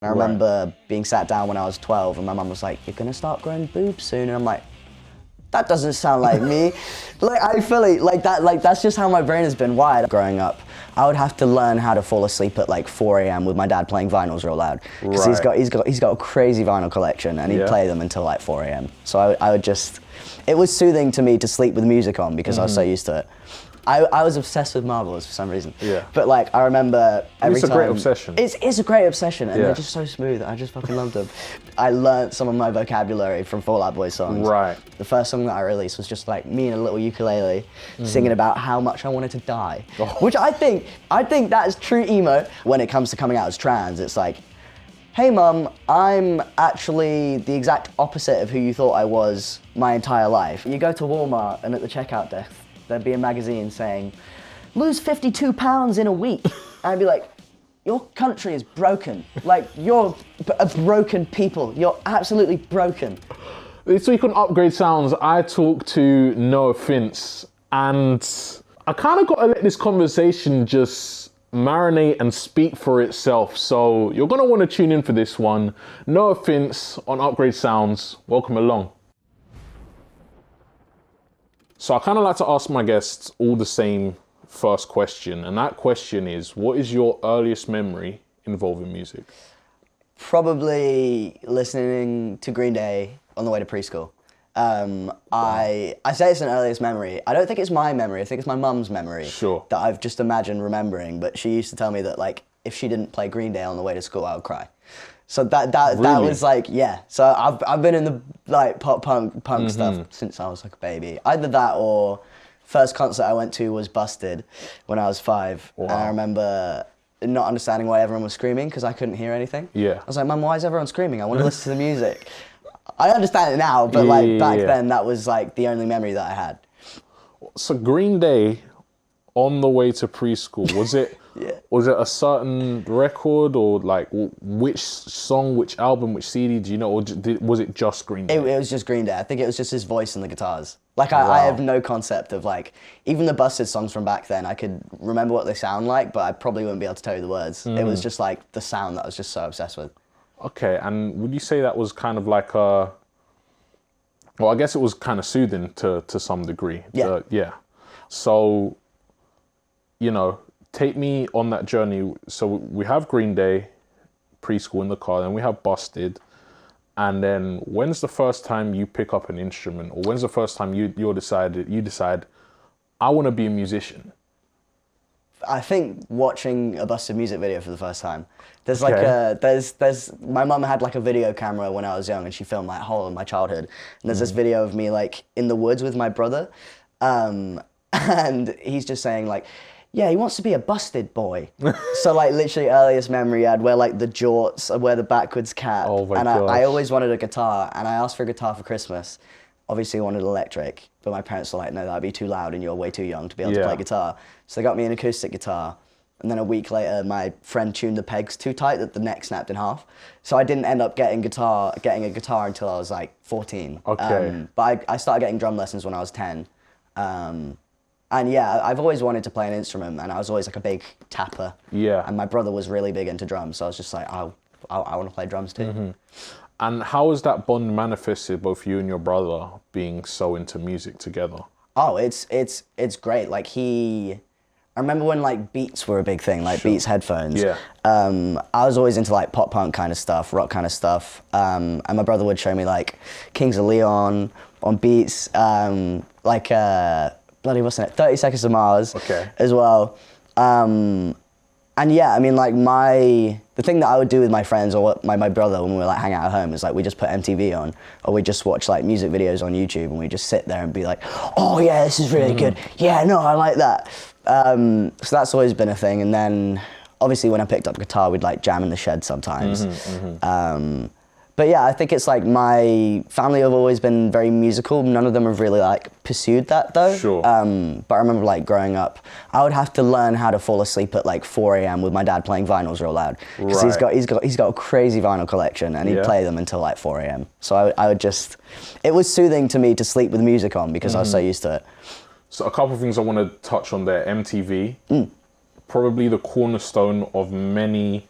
I remember being sat down when I was 12 and my mum was like, "You're gonna start growing boobs soon," and I'm like, that doesn't sound like me. Like, I feel like that, like that's just how my brain has been wired. Growing up, I would have to learn how to fall asleep at like 4 a.m. with my dad playing vinyls real loud. Because he's got a crazy vinyl collection and he'd play them until like 4 a.m. So I would just, it was soothing to me to sleep with music on because I was so used to it. I was obsessed with Marvels for some reason. Yeah. But like, I remember every time. It's a great obsession. It's a great obsession, and they're just so smooth. I just fucking loved them. I learnt some of my vocabulary from Fall Out Boy songs. Right. The first song that I released was just like me and a little ukulele singing about how much I wanted to die. Which I think that is true emo. When it comes to coming out as trans, it's like, hey mum, I'm actually the exact opposite of who you thought I was my entire life. You go to Walmart and at the checkout desk, there'd be a magazine saying, lose 52 pounds in a week. And I'd be like, your country is broken. Like, you're a broken people. You're absolutely broken. This week on Upgrade Sounds, I talked to Noah Finnce, and I kind of got to let this conversation just marinate and speak for itself. So you're going to want to tune in for this one. Noah Finnce on Upgrade Sounds. Welcome along. So I kind of like to ask my guests all the same first question, and that question is, what is your earliest memory involving music? Probably listening to Green Day on the way to preschool. I say it's an earliest memory. I don't think it's my memory. I think it's my mum's memory that I've just imagined remembering. But she used to tell me that like if she didn't play Green Day on the way to school, I would cry. So that was like, yeah. So I've been in the like pop punk stuff since I was like a baby. Either that or first concert I went to was Busted when I was 5. Wow. And I remember not understanding why everyone was screaming because I couldn't hear anything. Yeah. I was like, Mum, why is everyone screaming? I want to listen to the music. I understand it now, but like back then that was like the only memory that I had. So Green Day on the way to preschool, was it was it a certain record or like which song, which album, which CD, do you know, or was it just Green Day? It was just Green Day. I think it was just his voice and the guitars. Like I have no concept of like, even the Busted songs from back then, I could remember what they sound like, but I probably wouldn't be able to tell you the words. It was just like the sound that I was just so obsessed with. Okay, and would you say that was kind of like a, well, I guess it was kind of soothing to some degree. Yeah. So, you know, take me on that journey. So we have Green Day, preschool in the car, then we have Busted. And then when's the first time you pick up an instrument, or when's the first time you decide, I want to be a musician? I think watching a Busted music video for the first time. There's like there's my mum had like a video camera when I was young and she filmed like whole of my childhood. And there's this video of me like in the woods with my brother. And he's just saying like, yeah, he wants to be a Busted boy. So like literally earliest memory I'd wear like the jorts, I'd wear the backwards cap. Oh my gosh. I always wanted a guitar and I asked for a guitar for Christmas. Obviously I wanted electric, but my parents were like, no, that'd be too loud and you're way too young to be able to play guitar. So they got me an acoustic guitar. And then a week later, my friend tuned the pegs too tight that the neck snapped in half. So I didn't end up getting a guitar until I was like 14. Okay. But I started getting drum lessons when I was 10. And yeah, I've always wanted to play an instrument and I was always like a big tapper. Yeah. And my brother was really big into drums. So I was just like, I want to play drums too. Mm-hmm. And how has that bond manifested, both you and your brother being so into music together? Oh, it's great. Like I remember when like Beats were a big thing, like Beats headphones. Yeah. I was always into like pop punk kind of stuff, rock kind of stuff. And my brother would show me like Kings of Leon on Beats, like bloody what's it, 30 Seconds to Mars as well. And yeah, I mean like the thing that I would do with my friends or my brother when we were like hang out at home is like we just put MTV on or we just watch like music videos on YouTube and we just sit there and be like, oh yeah, this is really good. Yeah, no, I like that. So that's always been a thing. And then obviously when I picked up guitar, we'd like jam in the shed sometimes. But yeah, I think it's like my family have always been very musical. None of them have really like pursued that though. Sure. But I remember like growing up, I would have to learn how to fall asleep at like 4 a.m. with my dad playing vinyls real loud. Because he's got a crazy vinyl collection and he'd play them until like 4 a.m. So I would just, it was soothing to me to sleep with music on because I was so used to it. So a couple of things I want to touch on there. MTV, probably the cornerstone of many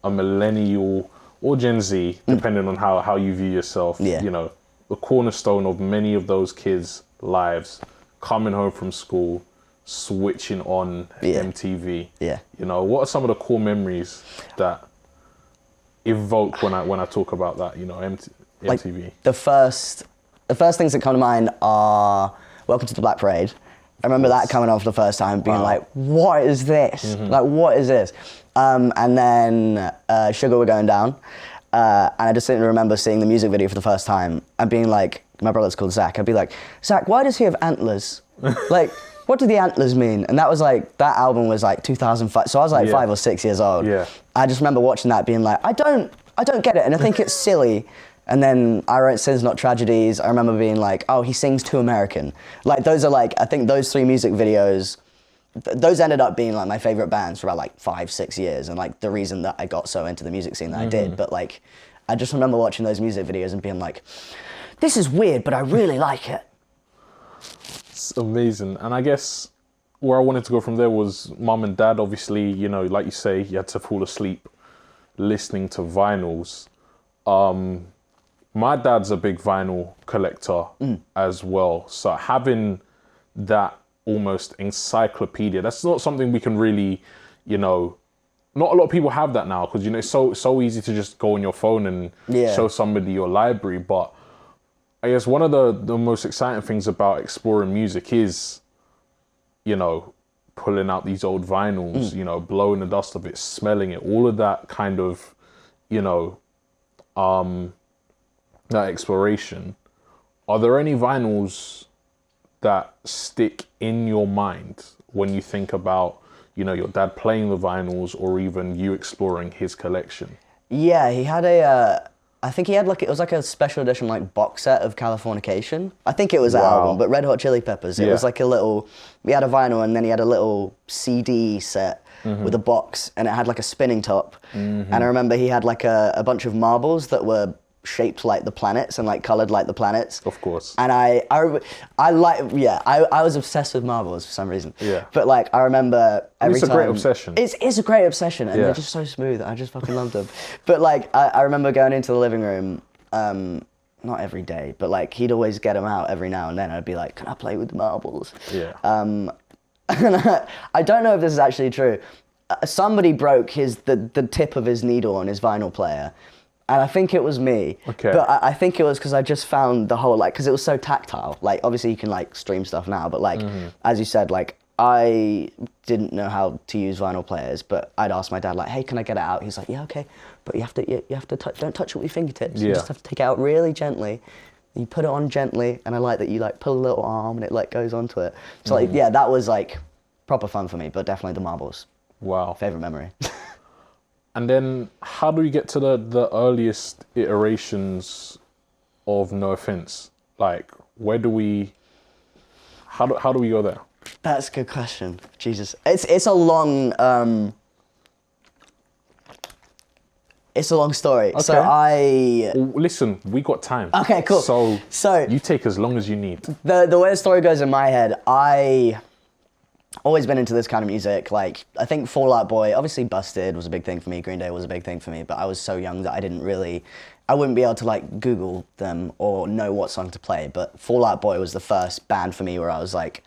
a millennial or Gen Z, depending on how you view yourself, you know, the cornerstone of many of those kids' lives, coming home from school, switching on MTV. Yeah. You know, what are some of the core memories that evoke when I talk about that, you know, MTV? Like, the first things that come to mind are Welcome to the Black Parade. I remember that coming on for the first time, being like, what is this? Like, what is this? And then Sugar We're Going Down. And I just didn't remember seeing the music video for the first time and being like, my brother's called Zach. I'd be like, Zach, why does he have antlers? Like, what do the antlers mean? And that was like, that album was like 2005. So I was like 5 or 6 years old. Yeah. I just remember watching that being like, I don't get it. And I think it's silly. And then I wrote Sins Not Tragedies. I remember being like, oh, he sings too American. Like, those are like, I think those 3 music videos, those ended up being like my favorite bands for about like 5-6 years. And like the reason that I got so into the music scene that I did. But like, I just remember watching those music videos and being like, this is weird, but I really like it. It's amazing. And I guess where I wanted to go from there was mum and dad, obviously, you know, like you say, you had to fall asleep listening to vinyls. My dad's a big vinyl collector as well. So having that almost encyclopedia, that's not something we can really, you know, not a lot of people have that now because, you know, it's so easy to just go on your phone and show somebody your library. But I guess one of the most exciting things about exploring music is, you know, pulling out these old vinyls, you know, blowing the dust of it, smelling it, all of that kind of, you know, that exploration. Are there any vinyls that stick in your mind when you think about, you know, your dad playing the vinyls or even you exploring his collection? Yeah, he had I think he had like, it was like a special edition like box set of Californication. I think it was that album, but Red Hot Chili Peppers. It was like a little, we had a vinyl and then he had a little CD set with a box and it had like a spinning top. And I remember he had like a bunch of marbles that were shaped like the planets and like colored like the planets. Of course. And I was obsessed with marbles for some reason. Yeah. But like I remember every time. It's a great obsession. It's a great obsession and they're just so smooth. I just fucking loved them. But like I remember going into the living room, not every day, but like he'd always get them out every now and then. I'd be like, can I play with the marbles? Yeah. And I don't know if this is actually true. Somebody broke the tip of his needle on his vinyl player. And I think it was me. Okay. But I think it was because I just found the whole, like, because it was so tactile. Like, obviously you can, like, stream stuff now, but, like, as you said, like, I didn't know how to use vinyl players, but I'd ask my dad, like, hey, can I get it out? He's like, yeah, okay. But you have to don't touch it with your fingertips. You just have to take it out really gently. You put it on gently, and I like that you, like, pull a little arm and it, like, goes onto it. So, like, yeah, that was, like, proper fun for me, but definitely the marbles. Wow. Favorite memory. And then how do we get to the earliest iterations of Noah Finnce? Like, how do we go there? That's a good question. Jesus. It's a long story. Okay. Well, listen, we got time. Okay, cool. So you take as long as you need. The way the story goes in my head, I always been into this kind of music. Like, I think Fall Out Boy, obviously Busted was a big thing for me, Green Day was a big thing for me, but I was so young that I wouldn't be able to like Google them or know what song to play, but Fall Out Boy was the first band for me where I was like,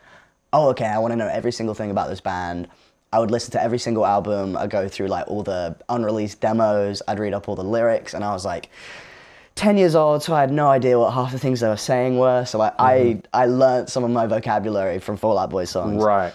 oh, okay, I want to know every single thing about this band. I would listen to every single album, I'd go through like all the unreleased demos, I'd read up all the lyrics, and I was like 10 years old, so I had no idea what half the things they were saying were, so like I learned some of my vocabulary from Fall Out Boy songs. Right.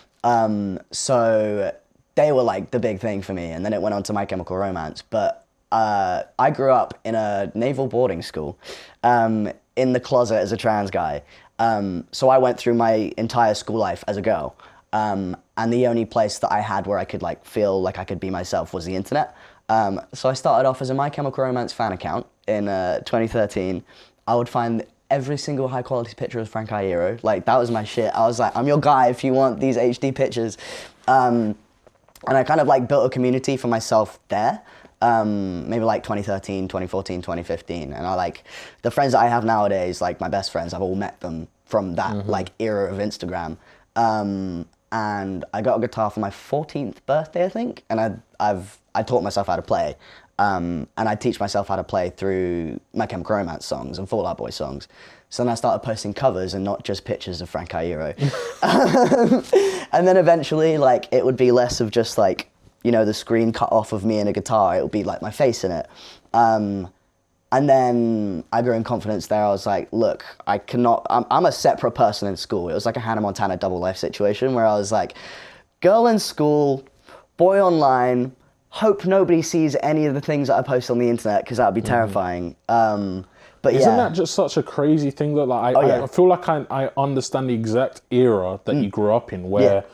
So they were like the big thing for me, and then it went on to My Chemical Romance. But I grew up in a naval boarding school, in the closet as a trans guy. So I went through my entire school life as a girl. And the only place that I had where I could like feel like I could be myself was the internet. So I started off as a My Chemical Romance fan account in 2013. I would find every single high quality picture of Frank Iero. Like, that was my shit. I was like, I'm your guy if you want these HD pictures. And I kind of like built a community for myself there. Maybe like 2013, 2014, 2015. And I like, the friends that I have nowadays, like my best friends, I've all met them from that like era of Instagram. And I got a guitar for my 14th birthday, I think. And I taught myself how to play. And I'd teach myself how to play through My Chemical Romance songs and Fall Out Boy songs. So then I started posting covers and not just pictures of Frank Iero. And then eventually, like, it would be less of just like, you know, the screen cut off of me and a guitar. It would be like my face in it. And then I grew in confidence there. I was like, look, I'm a separate person in school. It was like a Hannah Montana double life situation where I was like, girl in school, boy online, hope nobody sees any of the things that I post on the internet because that would be terrifying. But Isn't that just such a crazy thing that like I feel like I understand the exact era that you grew up in where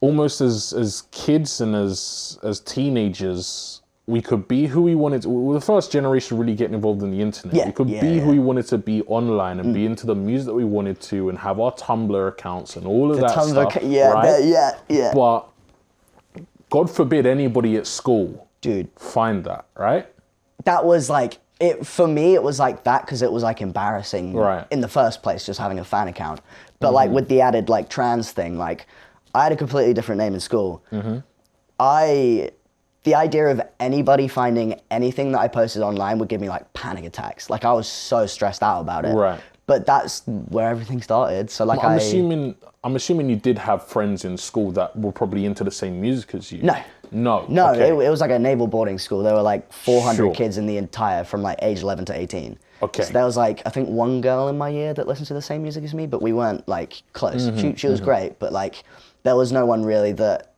almost as kids and as teenagers, we could be who we wanted to. We were the first generation really getting involved in the internet. Yeah, we could be who we wanted to be online and be into the music that we wanted to and have our Tumblr accounts and all of that stuff. Right? But God forbid anybody at school find that, right? That was like, for me, it was like that because it was like embarrassing in the first place, just having a fan account. But like with the added like trans thing, like I had a completely different name in school. The idea of anybody finding anything that I posted online would give me like panic attacks. Like I was so stressed out about it. Right. But that's where everything started. So like I'm assuming you did have friends in school that were probably into the same music as you. No. Okay. It was like a naval boarding school. There were like 400 kids in the entire from like age 11 to 18. Okay. So there was like, I think one girl in my year that listened to the same music as me, but we weren't like close. She was great, but like there was no one really that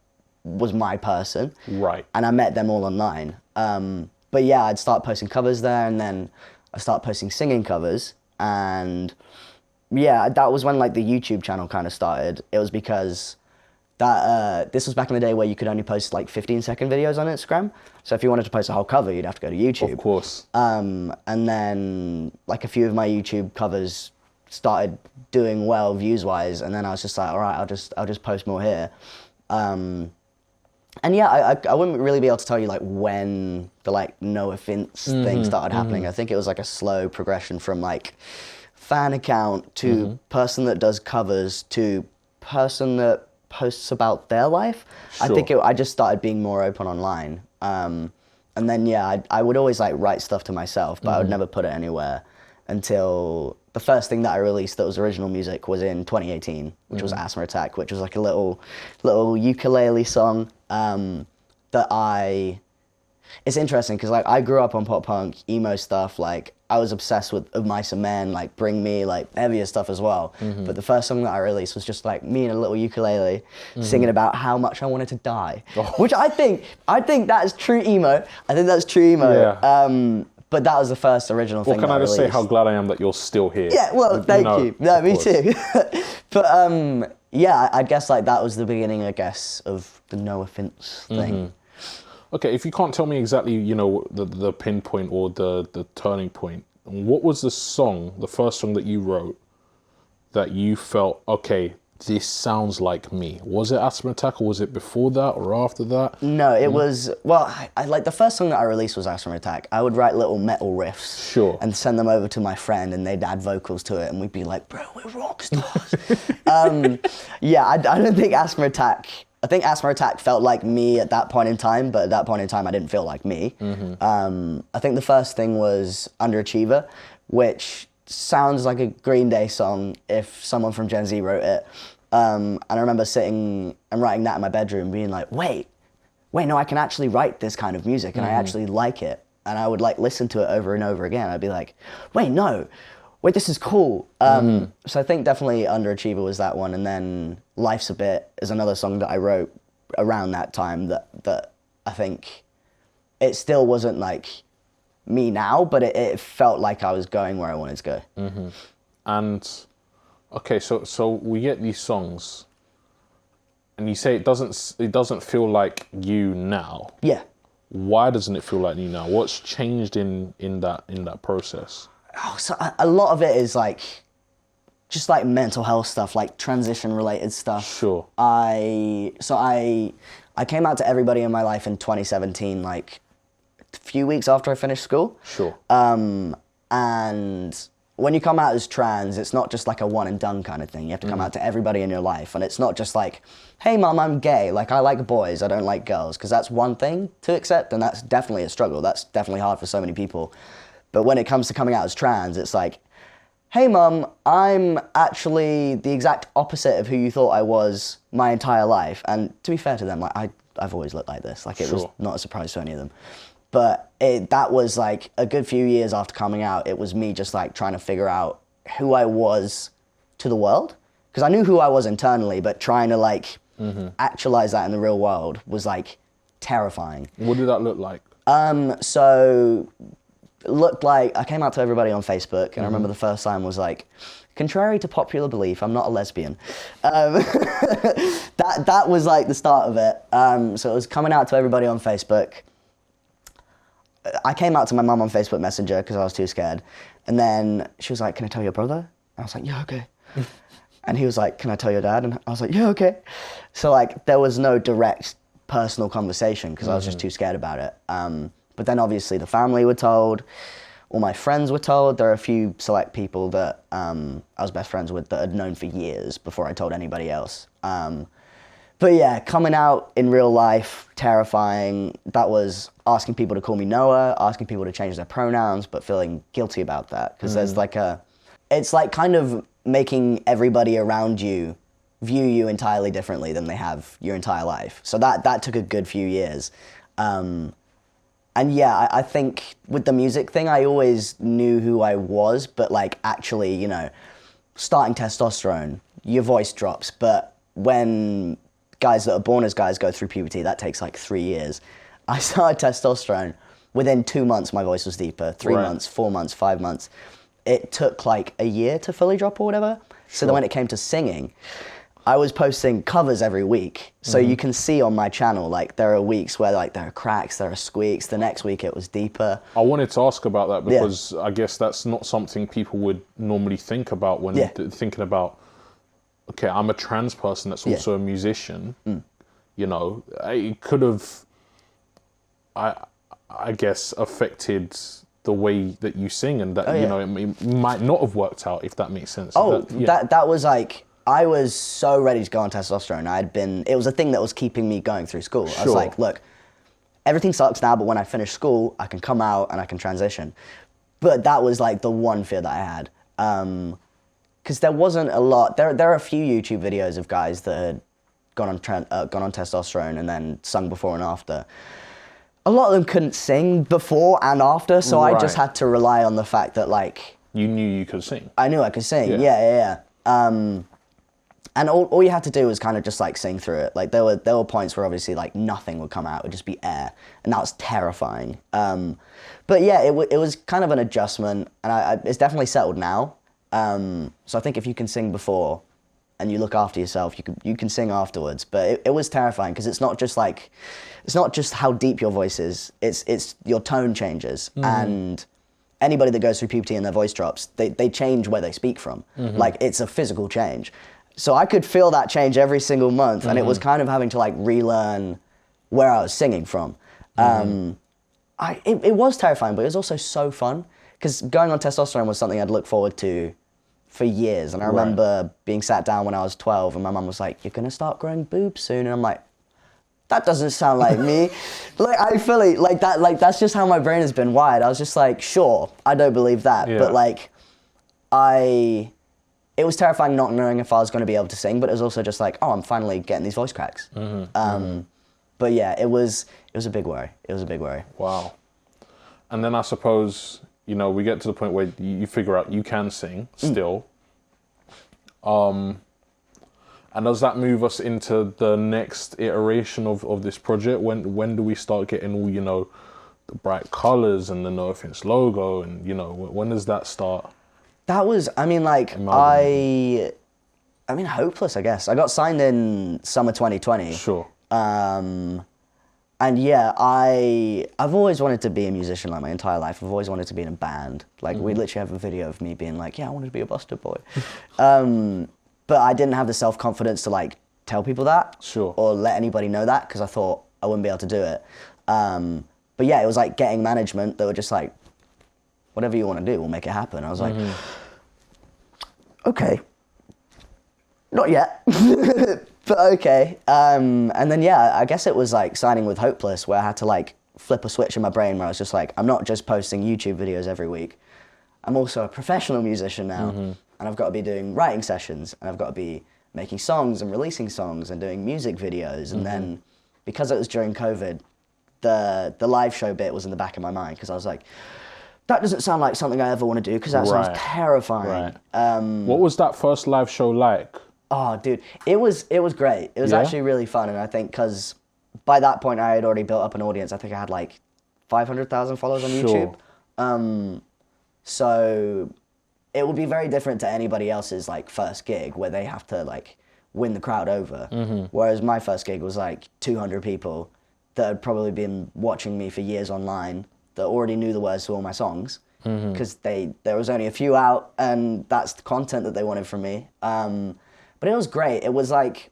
was my person. Right. And I met them all online. But yeah, I'd start posting covers there and then I start posting singing covers. And yeah, that was when like the YouTube channel kind of started. It was because that this was back in the day where you could only post like 15-second videos on Instagram. So if you wanted to post a whole cover, you'd have to go to YouTube. Of course. And then like a few of my YouTube covers started doing well views-wise, and then I was just like, all right, I'll just post more here. And yeah, I wouldn't really be able to tell you like when the like Noah Finnce thing started happening. I think it was like a slow progression from like fan account to person that does covers to person that posts about their life. Sure. I think I just started being more open online. And then yeah, I would always like write stuff to myself, but I would never put it anywhere until the first thing that I released that was original music was in 2018, which was Asthma Attack, which was like a little ukulele song it's interesting because like I grew up on pop punk, emo stuff, like I was obsessed with Of Mice and Men, like Bring Me, like heavier stuff as well. But the first song that I released was just like me and a little ukulele singing about how much I wanted to die, which I think that is true emo. I think that's true emo. Yeah. But that was the first original thing. Well, can I just say how glad I am that you're still here? Yeah, well, thank you. No, me too. But yeah, I guess like that was the beginning, I guess, of the Noah Finnce thing. Okay, if you can't tell me exactly, you know, the pinpoint or the turning point, what was the first song that you wrote that you felt, okay, this sounds like me? Was it Asthma Attack or was it before that or after that? No, it was, well, I like the first song that I released was Asthma Attack. I would write little metal riffs and send them over to my friend and they'd add vocals to it and we'd be like, bro, we're rock stars. Yeah, I don't think Asthma Attack, I think Asthma Attack felt like me at that point in time, but at that point in time I didn't feel like me. I think the first thing was Underachiever, which sounds like a Green Day song if someone from Gen Z wrote it. And I remember sitting and writing that in my bedroom being like, wait, no, I can actually write this kind of music and I actually like it. And I would like listen to it over and over again. I'd be like, wait, this is cool. So I think definitely Underachiever was that one. And then Life's a Bit is another song that I wrote around that time that I think it still wasn't like me now, but it felt like I was going where I wanted to go. And okay, so we get these songs, and you say it doesn't feel like you now. Yeah. Why doesn't it feel like you now? What's changed in that process? Oh, so a lot of it is like just like mental health stuff, like transition related stuff. Sure. I came out to everybody in my life in 2017, like a few weeks after I finished school. Sure. And when you come out as trans, it's not just like a one and done kind of thing. You have to come out to everybody in your life. And it's not just like, hey mom, I'm gay. Like, I like boys, I don't like girls. Because that's one thing to accept, and that's definitely a struggle. That's definitely hard for so many people. But when it comes to coming out as trans, it's like, hey mom, I'm actually the exact opposite of who you thought I was my entire life. And to be fair to them, like I've always looked like this. Like, it was not a surprise to any of them. But that was like a good few years after coming out. It was me just like trying to figure out who I was to the world. Because I knew who I was internally, but trying to like actualize that in the real world was like terrifying. What did that look like? So it looked like I came out to everybody on Facebook, and I remember the first time was like, contrary to popular belief, I'm not a lesbian. That was like the start of it. So it was coming out to everybody on Facebook. I came out to my mum on Facebook Messenger because I was too scared. And then she was like, can I tell your brother? And I was like, yeah, okay. And he was like, can I tell your dad? And I was like, yeah, okay. So like, there was no direct personal conversation because I was just too scared about it. But then obviously the family were told, all my friends were told. There are a few select people that I was best friends with that I'd known for years before I told anybody else. But yeah, coming out in real life, terrifying. That was asking people to call me Noah, asking people to change their pronouns, but feeling guilty about that. Because there's like it's like kind of making everybody around you view you entirely differently than they have your entire life. So that took a good few years. And yeah, I think with the music thing, I always knew who I was, but like actually, you know, starting Testosterone, your voice drops. But when guys that are born as guys go through puberty, that takes like 3 years. I started Testosterone. Within 2 months, my voice was deeper. 3 months, 4 months, 5 months. It took like a year to fully drop or whatever. So then when it came to singing, I was posting covers every week. So you can see on my channel, like there are weeks where like there are cracks, there are squeaks. The next week it was deeper. I wanted to ask about that because I guess that's not something people would normally think about when thinking about, okay, I'm a trans person that's also a musician. You know, it could have, I guess, affected the way that you sing, and that, you know, it might not have worked out, if that makes sense. That was like, I was so ready to go on Testosterone. It was a thing that was keeping me going through school. I was like, look, everything sucks now, but when I finish school, I can come out and I can transition. But that was like the one fear that I had. Because there wasn't a lot. There are a few YouTube videos of guys that had gone on Testosterone and then sung before and after. A lot of them couldn't sing before and after, so I just had to rely on the fact that like... You knew you could sing. I knew I could sing, yeah. And all you had to do was kind of just like sing through it. Like there were points where obviously like nothing would come out, it would just be air, and that was terrifying. But yeah, it was kind of an adjustment, and it's definitely settled now. So I think if you can sing before and you look after yourself, you can sing afterwards. But it was terrifying because it's not just how deep your voice is, it's your tone changes. And anybody that goes through puberty and their voice drops, they change where they speak from. Like, it's a physical change. So I could feel that change every single month, and it was kind of having to like relearn where I was singing from. It was terrifying, but it was also so fun, because going on Testosterone was something I'd looked forward to for years. And I remember being sat down when I was 12, and my mum was like, you're gonna start growing boobs soon. And I'm like, that doesn't sound like me. Like, I fully, like that, like that's just how my brain has been wired. I was just like, sure, I don't believe that. But like, it was terrifying not knowing if I was gonna be able to sing, but it was also just like, oh, I'm finally getting these voice cracks. But yeah, it was a big worry. It was a big worry. Wow. And then I suppose, you know, we get to the point where you figure out you can sing still. And does that move us into the next iteration of this project? When do we start getting all, you know, the bright colors and the Noah Finnce logo, and, you know, when does that start? That was, I mean, like, I mean, hopeless, I guess. I got signed in summer 2020. Sure. And yeah, I've always wanted to be a musician like my entire life. I've always wanted to be in a band. Like, we literally have a video of me being like, yeah, I wanted to be a Buster Boy. But I didn't have the self-confidence to like tell people that. Sure. Or let anybody know that, because I thought I wouldn't be able to do it. But yeah, it was like getting management that were just like, whatever you want to do, we'll make it happen. I was like, okay, not yet, but okay. And then, yeah, I guess it was like signing with Hopeless, where I had to like flip a switch in my brain where I was just like, I'm not just posting YouTube videos every week. I'm also a professional musician now, and I've got to be doing writing sessions, and I've got to be making songs and releasing songs and doing music videos. And then, because it was during COVID, the live show bit was in the back of my mind, because I was like, that doesn't sound like something I ever want to do, because that sounds terrifying. What was that first live show like? Oh, dude, it was great. It was actually really fun, and I think because by that point I had already built up an audience. I think I had like 500,000 followers on YouTube. So it would be very different to anybody else's like first gig, where they have to like win the crowd over. Whereas my first gig was like 200 people that had probably been watching me for years online, that already knew the words to all my songs, because there was only a few out, and that's the content that they wanted from me. But it was great. It was like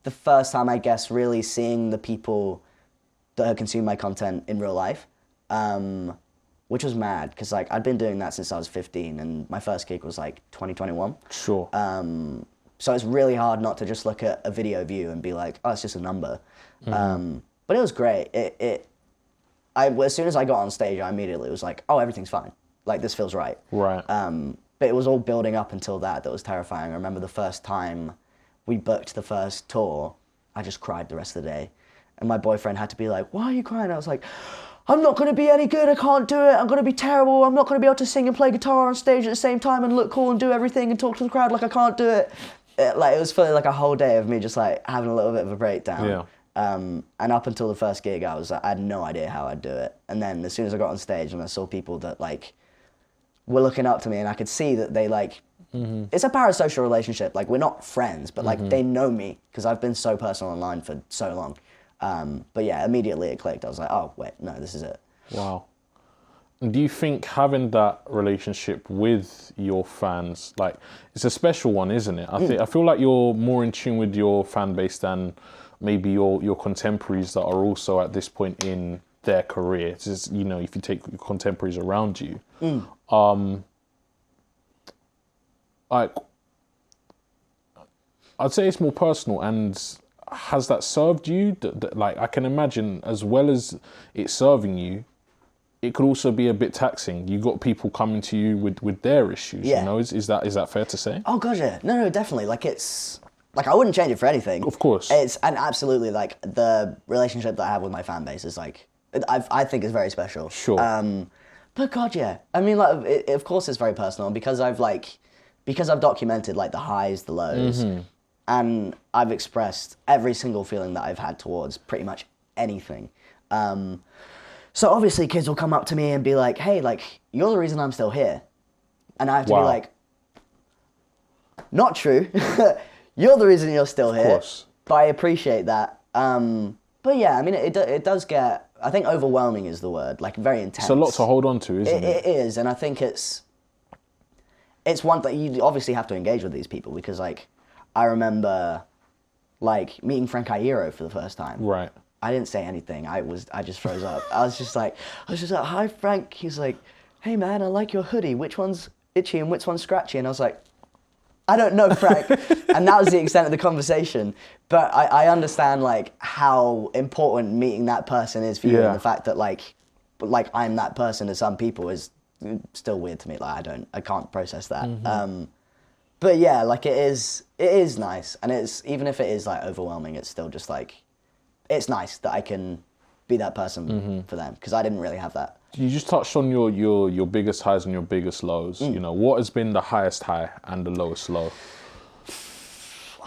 the first time, I guess, really seeing the people that had consumed my content in real life, which was mad, because like I'd been doing that since I was 15, and my first gig was like 2021. Sure. So it's really hard not to just look at a video view and be like, oh, it's just a number. But it was great. As soon as I got on stage, I immediately was like, oh, everything's fine. Like, this feels right. Right. But it was all building up until that was terrifying. I remember the first time we booked the first tour, I just cried the rest of the day. And my boyfriend had to be like, why are you crying? I was like, I'm not going to be any good. I can't do it. I'm going to be terrible. I'm not going to be able to sing and play guitar on stage at the same time and look cool and do everything and talk to the crowd. Like, I can't do it. It was fully like a whole day of me just like having a little bit of a breakdown. Yeah. And up until the first gig, I had no idea how I'd do it. And then as soon as I got on stage and I saw people that like were looking up to me, and I could see that they like, it's a parasocial relationship. Like, we're not friends, but like they know me because I've been so personal online for so long. But yeah, immediately it clicked. I was like, oh wait, no, this is it. Wow. Do you think having that relationship with your fans, like, it's a special one, isn't it? I feel like you're more in tune with your fan base than maybe your contemporaries that are also at this point in their career. It's just, you know, if you take your contemporaries around you, like, I'd say it's more personal. And has that served you? Like, I can imagine, as well as it serving you, it could also be a bit taxing. You got people coming to you with their issues. Yeah. You know, is that fair to say? Oh god, yeah. No, definitely. Like, it's like, I wouldn't change it for anything. Of course. And absolutely, like, the relationship that I have with my fan base is like, I think is very special. Sure. But god, yeah. I mean, like, of course it's very personal, because I've documented like the highs, the lows, and I've expressed every single feeling that I've had towards pretty much anything. So obviously kids will come up to me and be like, hey, like, you're the reason I'm still here. And I have to be like, not true. You're the reason you're still here. Of course. But I appreciate that. But yeah, I mean, it does get, I think overwhelming is the word, like very intense. It's a lot to hold on to, isn't it? It is, and I think it's one that you obviously have to engage with these people, because like, I remember like meeting Frank Iero for the first time. Right. I didn't say anything. I just froze up. I was just like, hi Frank. He's like, hey man, I like your hoodie. Which one's itchy and which one's scratchy? And I was like, I don't know, Frank. And that was the extent of the conversation. But I understand like how important meeting that person is for you, and the fact that like I'm that person to some people is still weird to me. Like, I can't process that. But yeah, like it is nice, and it's, even if it is like overwhelming, it's still just like, it's nice that I can be that person for them, because I didn't really have that. You just touched on your biggest highs and your biggest lows. You know, what has been the highest high and the lowest low?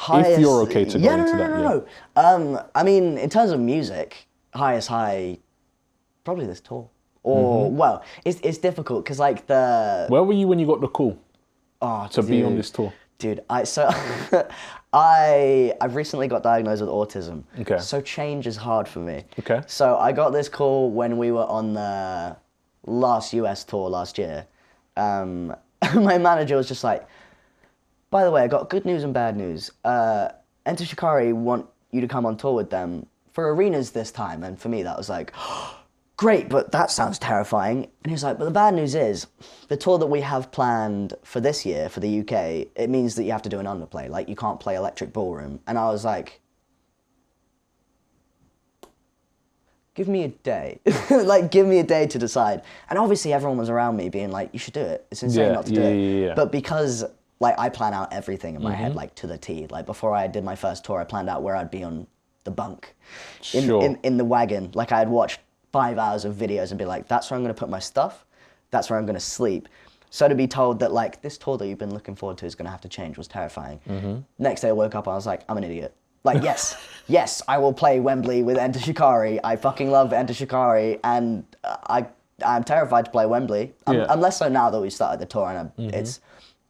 If you're okay to go into that. No. I mean, in terms of music, highest high, probably this tour. Or, well, it's difficult, because like the... Where were you when you got the call to be on this tour? Dude, I've recently got diagnosed with autism. Okay. So change is hard for me. Okay. So I got this call when we were on the last US tour last year. My manager was just like, by the way, I got good news and bad news. Enter Shikari want you to come on tour with them for arenas this time. And for me, that was like, great, but that sounds terrifying. And he was like, but the bad news is, the tour that we have planned for this year, for the UK, it means that you have to do an underplay. Like, you can't play Electric Ballroom. And I was like, give me a day. Like, give me a day to decide. And obviously everyone was around me being like, you should do it. It's insane not to do it. Yeah. But because, like, I plan out everything in my head, like, to the T. Like, before I did my first tour, I planned out where I'd be on the bunk. In the wagon. Like, I had watched 5 hours of videos and be like, that's where I'm going to put my stuff. That's where I'm going to sleep. So to be told that, like, this tour that you've been looking forward to is going to have to change was terrifying. Next day I woke up and I was like, I'm an idiot. Like, yes, I will play Wembley with Enter Shikari. I fucking love Enter Shikari, and I'm terrified to play Wembley. I'm less so now that we've started the tour, and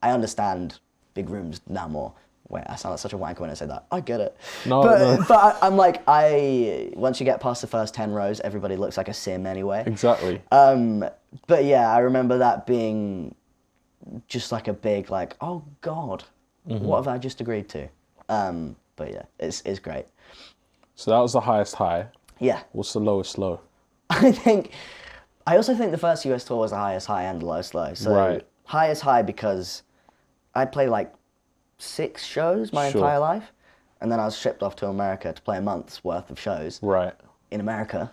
I understand big rooms now more. Wait, I sound like such a wanker when I say that. I get it. But I'm like, once you get past the first 10 rows, everybody looks like a sim anyway. Exactly. But yeah, I remember that being just like a big, like, oh God, what have I just agreed to? But yeah, it's great. So that was the highest high. Yeah. What's the lowest low? I also think the first US tour was the highest high and the lowest low. So highest high because I'd play like 6 shows my entire life, and then I was shipped off to America to play a month's worth of shows. Right. In America.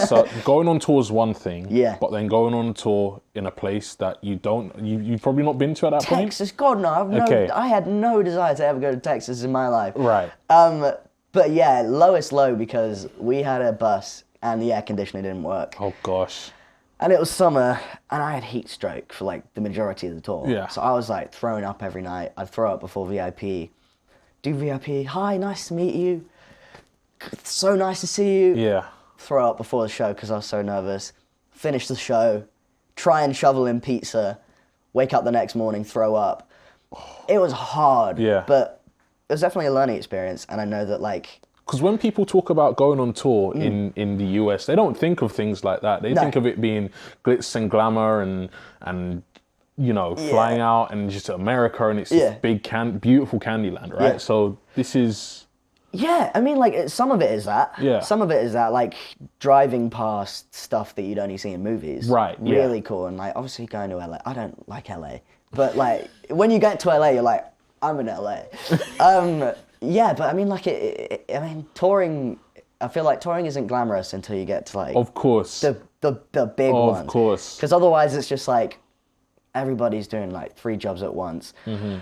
So going on tour is one thing. Yeah. But then going on tour in a place that you've probably not been to at that point? Texas, God no. I had no desire to ever go to Texas in my life. Right. But yeah, lowest low because we had a bus and the air conditioning didn't work. Oh gosh. And it was summer, and I had heat stroke for like the majority of the tour. Yeah. So I was like throwing up every night. I'd throw up before VIP. Do VIP, hi, nice to meet you. So nice to see you. Yeah. Throw up before the show because I was so nervous. Finish the show, try and shovel in pizza, wake up the next morning, throw up. It was hard, but it was definitely a learning experience, and I know that like... Because when people talk about going on tour in the US, they don't think of things like that. They think of it being glitz and glamour and you know, flying out and just America, and it's this big, beautiful Candyland, right? Yeah. So this is... Yeah, I mean, like, some of it is that. Yeah. Some of it is that, like, driving past stuff that you'd only see in movies. Right, really cool. And, like, obviously going to LA. I don't like LA. But, like, when you get to LA, you're like, I'm in LA. Yeah, but, I mean, like, touring... I feel like touring isn't glamorous until you get to, like... Of course. The big ones. Of course. Because otherwise it's just, like, everybody's doing, like, 3 jobs at once. Mm-hmm.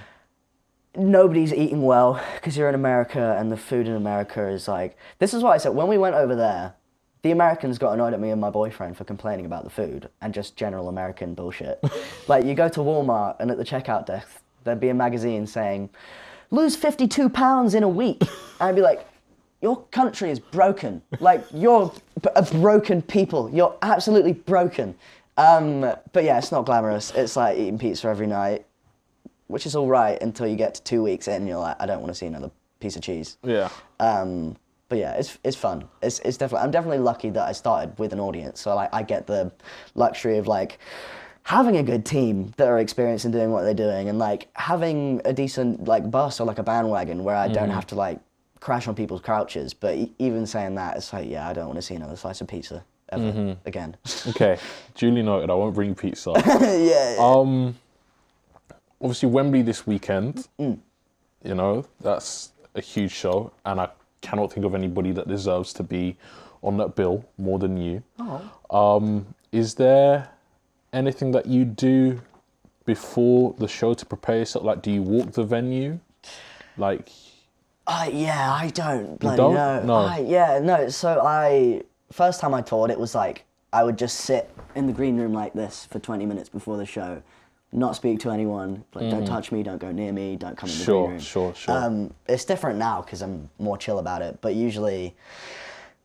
Nobody's eating well because you're in America, and the food in America is like... This is what I said. When we went over there, the Americans got annoyed at me and my boyfriend for complaining about the food and just general American bullshit. Like, you go to Walmart, and at the checkout desk, there'd be a magazine saying, lose 52 pounds in a week. And I'd be like, your country is broken. Like, you're a broken people. You're absolutely broken. But yeah, it's not glamorous. It's like eating pizza every night, which is all right until you get to 2 weeks in and you're like, I don't want to see another piece of cheese. Yeah. But yeah, it's fun. It's definitely, I'm definitely lucky that I started with an audience. So like, I get the luxury of like having a good team that are experienced in doing what they're doing, and like having a decent like bus or like a bandwagon where I don't have to like crash on people's couches. But even saying that, it's like, yeah, I don't want to see another slice of pizza ever again. Okay, duly noted. I won't bring pizza. Yeah. Obviously, Wembley this weekend, you know, that's a huge show, and I cannot think of anybody that deserves to be on that bill more than you. Oh. Is there anything that you do before the show to prepare yourself? Like, do you walk the venue? Like... yeah, I don't bloody know. No. So first time I toured, it was like, I would just sit in the green room like this for 20 minutes before the show, not speak to anyone, like, don't touch me, don't go near me, don't come in the green room. Sure. It's different now because I'm more chill about it, but usually,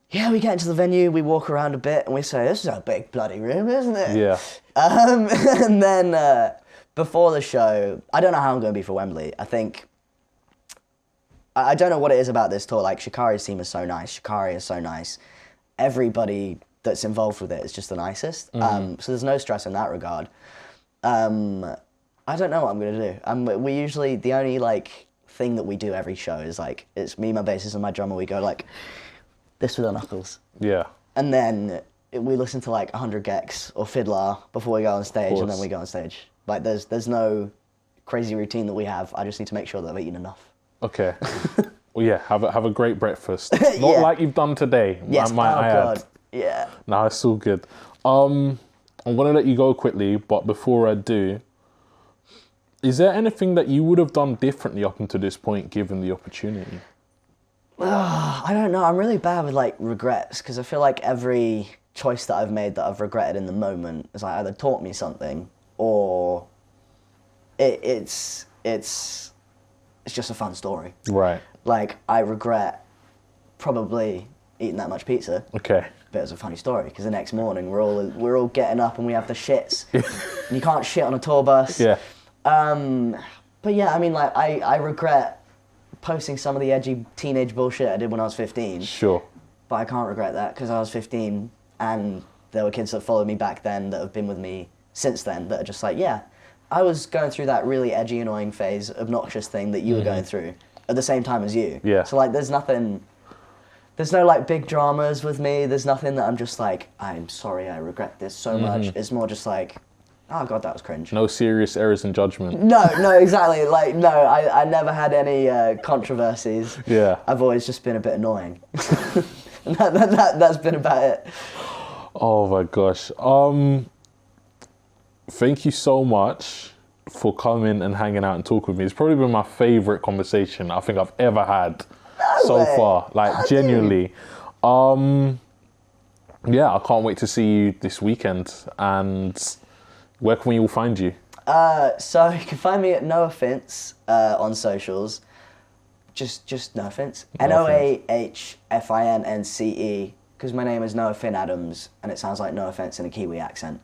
yeah, we get into the venue, we walk around a bit, and we say, this is a big bloody room, isn't it? Yeah. And then before the show, I don't know how I'm going to be for Wembley. I don't know what it is about this tour. Like, Shikari's team is so nice. Shikari is so nice. Everybody that's involved with it is just the nicest. So there's no stress in that regard. I don't know what I'm going to do. We usually, the only, like, thing that we do every show is, like, it's me, my bassist, and my drummer. We go, like, this with our knuckles. Yeah. And then we listen to like 100 Gex or Fiddler before we go on stage, and then we go on stage. Like there's no crazy routine that we have. I just need to make sure that I've eaten enough. Okay. Well, yeah, have a great breakfast. Not like you've done today. Yes. God. Yeah. No, it's all good. I'm gonna let you go quickly, but before I do, is there anything that you would have done differently up until this point, given the opportunity? I don't know. I'm really bad with like regrets because I feel like every choice that I've made that I've regretted in the moment has like either taught me something or it's just a fun story. Right. Like I regret probably eating that much pizza. Okay. But it's a funny story because the next morning we're all getting up and we have the shits. And you can't shit on a tour bus. Yeah. But yeah, I mean, like I regret posting some of the edgy teenage bullshit I did when I was 15. Sure. But I can't regret that because I was 15 and there were kids that followed me back then that have been with me since then that are just like, yeah, I was going through that really edgy, annoying phase, obnoxious thing that you were going through at the same time as you. Yeah. So like there's no like big dramas with me. There's nothing that I'm just like, I'm sorry, I regret this so much. It's more just like, oh God, that was cringe. No serious errors in judgment. No, exactly. Like, no, I never had any controversies. Yeah. I've always just been a bit annoying. That's been about it. Oh my gosh. Thank you so much for coming and hanging out and talking with me. It's probably been my favorite conversation I think I've ever had so far. Like, genuinely. Yeah, I can't wait to see you this weekend. And where can we all find you? So you can find me at Noah Finnce on socials. Just Noah Finnce. NOAHFINNCE, because my name is Noah Finn Adams, and it sounds like Noah Finnce in a Kiwi accent.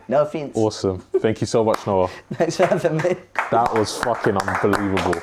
Noah Finnce. Awesome. Thank you so much, Noah. Thanks for having me. That was fucking unbelievable.